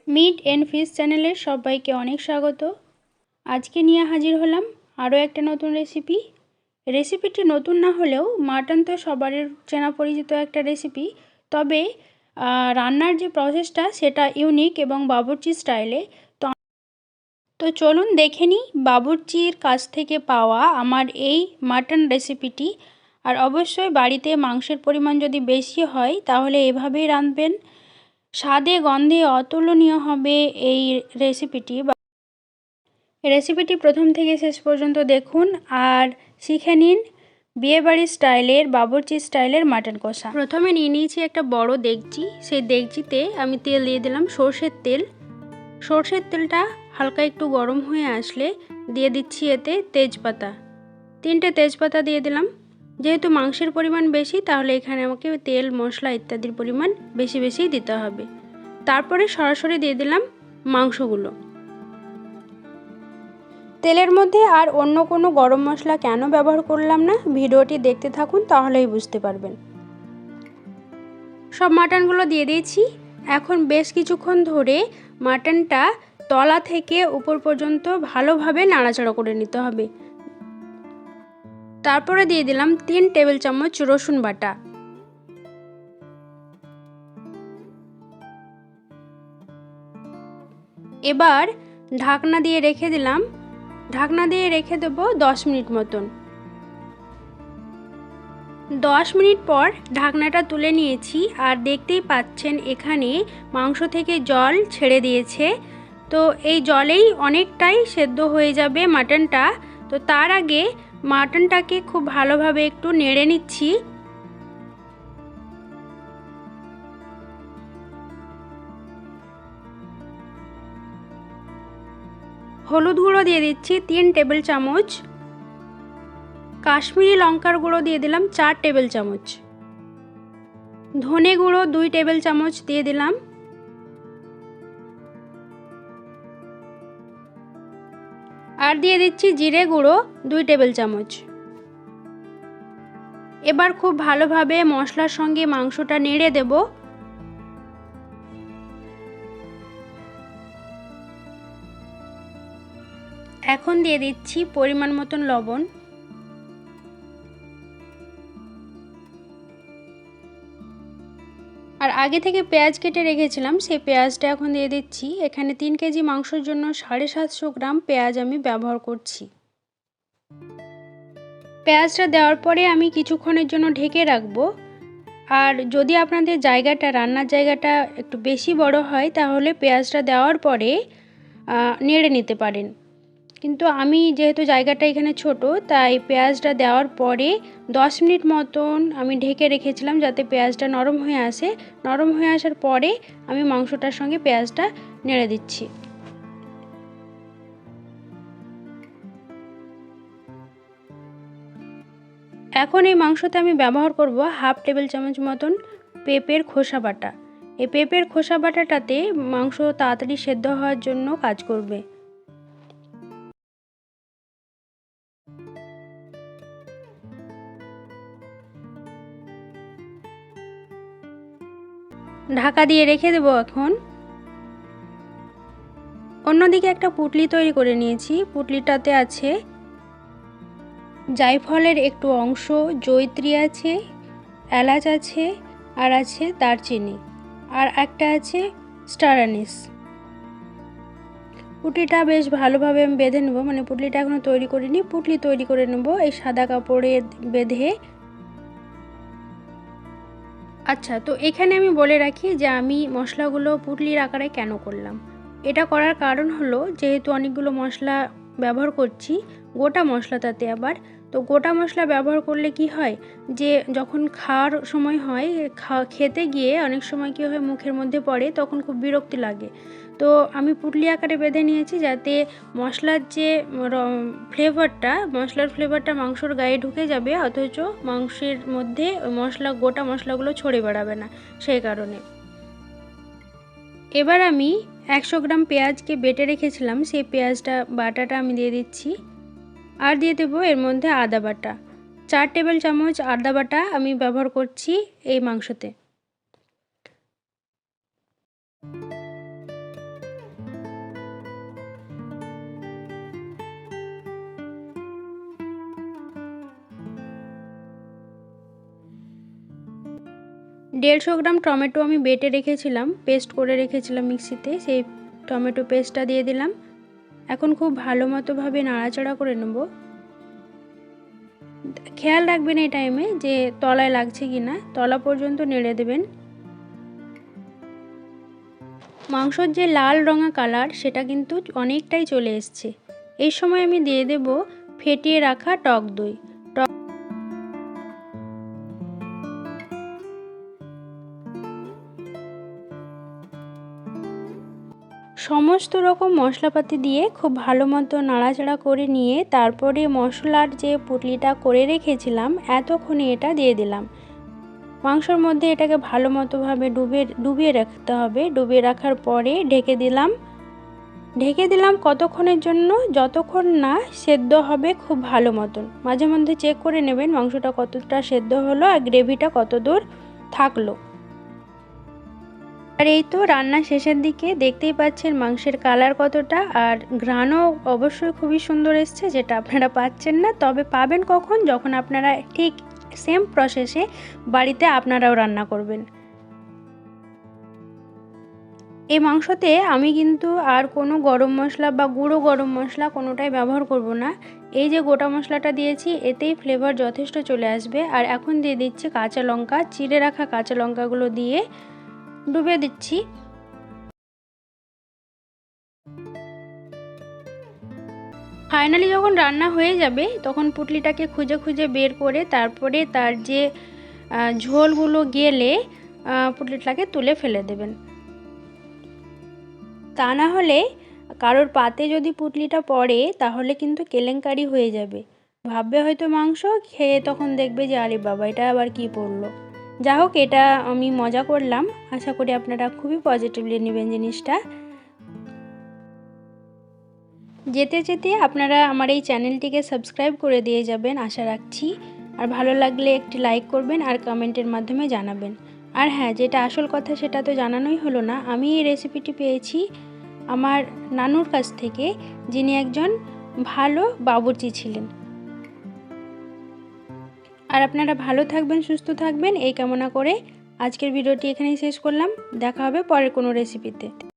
Meet and fish চ্যানেলের সবাইকে অনেক স্বাগত। আজকে নিয়ে হাজির হলাম আরও একটা নতুন রেসিপি। রেসিপিটি নতুন না হলেও মাটন তো সবার চেনা পরিচিত একটা রেসিপি, তবে রান্নার যে প্রসেসটা সেটা ইউনিক এবং বাবুর্চি স্টাইলে। তো চলুন দেখে নিই বাবুর্চির কাছ থেকে পাওয়া আমার এই মাটন রেসিপিটি। আর অবশ্যই বাড়িতে মাংসের পরিমাণ যদি বেশি হয় তাহলে এভাবেই রাঁধবেন, স্বাদে গন্ধে অতুলনীয় হবে এই রেসিপিটি প্রথম থেকে শেষ পর্যন্ত দেখুন আর শিখে নিন বিয়েবাড়ির স্টাইলের বাবুর্চি স্টাইলের মাটন কষা। প্রথমে নিয়ে নিয়েছি একটা বড় ডেকচি। সেই ডেকচিতে আমি তেল দিয়ে দিলাম সর্ষের তেল। সর্ষের তেলটা হালকা একটু গরম হয়ে আসলে দিয়ে দিচ্ছি এতে তেজপাতা। 3টে তেজপাতা দিয়ে দিলাম। যেহেতু মাংসের পরিমাণ বেশি তাহলে এখানে আমাকে তেল মশলা ইত্যাদির পরিমাণ বেশি বেশিই দিতে হবে। তারপরে সরাসরি দিয়ে দিলাম মাংসগুলো। তেলের মধ্যে আর অন্য কোনো গরম মশলা কেন ব্যবহার করলাম না, ভিডিওটি দেখতে থাকুন তাহলেই বুঝতে পারবেন। সব মাটনগুলো দিয়ে দিয়েছি। এখন বেশ কিছুক্ষণ ধরে মাটনটা তলা থেকে উপর পর্যন্ত ভালোভাবে নাড়াচাড়া করে নিতে হবে। তারপরে দিয়ে দিলাম 3 টেবিল চামচ রসুন বাটা। এবার ঢাকনা দিয়ে রেখে দিলাম। ঢাকনা দিয়ে রেখে দেবো 10 মিনিট মতন। 10 মিনিট পর ঢাকনাটা তুলে নিয়েছি আর দেখতেই পাচ্ছেন এখানে মাংস থেকে জল ছেড়ে দিয়েছে। তো এই জলেই অনেকটাই সেদ্ধ হয়ে যাবে মাটনটা। তো তার আগে মাটনটাকে খুব ভালোভাবে একটু নেড়ে নিচ্ছি। হলুদ গুঁড়ো দিয়ে দিচ্ছি 3 টেবিল চামচ। কাশ্মীরি লঙ্কার গুঁড়ো দিয়ে দিলাম 4 টেবিল চামচ। ধনে গুঁড়ো 2 টেবিল চামচ দিয়ে দিলাম। আর দিয়ে দিচ্ছি জিরে গুঁড়ো 2 টেবিল চামচ। এবার খুব ভালোভাবে মশলার সঙ্গে মাংসটা নেড়ে দেব। এখন দিয়ে দিচ্ছি পরিমাণ মতন লবণ। আর আগে থেকে পেঁয়াজ কেটে রেখেছিলাম, সেই পেঁয়াজটা এখন দিয়ে দিচ্ছি। এখানে 3 কেজি মাংসের জন্য 750 গ্রাম পেঁয়াজ আমি ব্যবহার করছি। পেঁয়াজটা দেওয়ার পরে আমি কিছুক্ষণের জন্য ঢেকে রাখবো। আর যদি আপনাদের রান্নার জায়গাটা একটু বেশি বড় হয় তাহলে পেঁয়াজটা দেওয়ার পরে নেড়ে নিতে পারেন, কিন্তু আমি যেহেতু জায়গাটা এখানে ছোট তাই পেঁয়াজটা দেওয়ার পরে 10 মিনিট মতন আমি ঢেকে রেখেছিলাম যাতে পেঁয়াজটা নরম হয়ে আসে। নরম হয়ে আসার পরে আমি মাংসটার সঙ্গে পেঁয়াজটা নেড়ে দিচ্ছি। এখন এই মাংসতে আমি ব্যবহার করব হাফ টেবিল চামচ মতন পেঁপের খোসা বাটা। এই পেঁপের খোসা বাটাটাতে মাংস তাড়াতাড়ি সেদ্ধ হওয়ার জন্য কাজ করবে। ঢাকা দিয়ে রেখে দেবো। এখন অন্যদিকে একটা পুটলি তৈরি করে নিয়েছি। পুটলিটাতে আছে জায়ফলের একটু অংশ, জয়িত্রী আছে, এলাচ আছে, আর আছে দারচিনি, আর একটা আছে স্টার অ্যানিস। পুটলিটা বেশ ভালোভাবে আমি বেঁধে নেবো, মানে পুটলিটা এখনো তৈরি করিনি, পুটলি তৈরি করে নেবো এই সাদা কাপড়ে বেঁধে। আচ্ছা, তো এখানে আমি বলে রাখি যে আমি মশলাগুলো পুটলির আকারে কেন করলাম। এটা করার কারণ হলো যেহেতু অনেকগুলো মশলা ব্যবহার করছি, গোটা মশলা তাতে আবার, তো গোটা মশলা ব্যবহার করলে কি হয় যে যখন খাওয়ার সময় হয় খেতে গিয়ে অনেক সময় কী হয় মুখের মধ্যে পড়ে, তখন খুব বিরক্তি লাগে। তো আমি পুটলি আকারে বেঁধে নিয়েছি যাতে মশলার যে মশলার ফ্লেভারটা মাংসর গায়ে ঢুকে যাবে, অথচ মাংসের মধ্যে গোটা মশলাগুলো ছড়ে বেড়াবে না, সেই কারণে। এবার আমি 100 গ্রাম পেঁয়াজকে বেটে রেখেছিলাম, সেই বাটাটা আমি দিয়ে দিচ্ছি। আর দিয়ে দেবো এর মধ্যে আদা বাটা। 4 টেবিল চামচ আদা বাটা আমি ব্যবহার করছি এই মাংসতে। 150 গ্রাম টমেটো আমি বেটে রেখেছিলাম, পেস্ট করে রেখেছিলাম মিক্সিতে, সেই টমেটো পেস্টটা দিয়ে দিলাম। এখন খুব ভালো মতোভাবে নাড়াচাড়া করে নেব। খেয়াল রাখবেন এই টাইমে যে তলায় লাগছে কি না, তলা পর্যন্ত নেড়ে দেবেন। মাংসর যে লাল রঙা কালার সেটা কিন্তু অনেকটাই চলে এসছে। এই সময় আমি দিয়ে দেব ফেটিয়ে রাখা টক দই। সমস্ত রকম মশলাপাতি দিয়ে খুব ভালো মতো নাড়াচাড়া করে নিয়ে তারপরে মশলার যে পুটলিটা করে রেখেছিলাম এতক্ষণে এটা দিয়ে দিলাম। মাংসর মধ্যে এটাকে ভালো মতোভাবে ডুবিয়ে রাখতে হবে। ডুবিয়ে রাখার পরে ঢেকে দিলাম কতক্ষণের জন্য, যতক্ষণ না সেদ্ধ হবে খুব ভালো মতন। মাঝে মধ্যে চেক করে নেবেন মাংসটা কতটা সেদ্ধ হলো আর গ্রেভিটা কত দূর থাকলো। আর এই তো রান্না শেষের দিকে, দেখতেই পাচ্ছেন মাংসের কালার কতটা, আর ঘ্রাণও অবশ্যই খুবই সুন্দর এসছে, যেটা আপনারা পাচ্ছেন না। তবে পাবেন কখন, যখন আপনারা ঠিক সেম প্রসেসে বাড়িতে আপনারাও রান্না করবেন। এই মাংসতে আমি কিন্তু আর কোনো গরম মশলা বা গুঁড়ো গরম মশলা কোনোটাই ব্যবহার করব না। এই যে গোটা মশলাটা দিয়েছি এতেই ফ্লেভার যথেষ্ট চলে আসবে। আর এখন দিয়ে দিচ্ছি কাঁচা লঙ্কা, চিড়ে রাখা কাঁচা লঙ্কাগুলো দিয়ে ডুবিয়ে দিচ্ছি। ফাইনালি যখন রান্না হয়ে যাবে তখন পুটলিটাকে খুঁজে খুঁজে বের করে তারপরে তার যে ঝোলগুলো গেলে পুটলিটাকে তুলে ফেলে দেবেন। তা না হলে কারোর পাতে যদি পুটলিটা পড়ে তাহলে কিন্তু কেলেঙ্কারি হয়ে যাবে। ভাববে হয়তো মাংস, খেয়ে তখন দেখবে যে আরে বাবা এটা আবার কি পড়লো। যা হোক, এটা আমি মজা করলাম, আশা করি আপনারা খুবই পজিটিভলি নেবেন জিনিসটা। যেতে যেতে আপনারা আমার এই চ্যানেলটিকে সাবস্ক্রাইব করে দিয়ে যাবেন আশা রাখছি। আর ভালো লাগলে একটি লাইক করবেন আর কমেন্টের মাধ্যমে জানাবেন। আর হ্যাঁ, যেটা আসল কথা সেটা তো জানানোই হলো না, আমি এই রেসিপিটি পেয়েছি আমার নানুর কাছ থেকে, যিনি একজন ভালো বাবুর্চি ছিলেন। আর আপনারা ভালো থাকবেন, সুস্থ থাকবেন এই কামনা করে আজকের ভিডিওটি এখানেই শেষ করলাম। দেখা হবে পরের কোনো রেসিপিতে।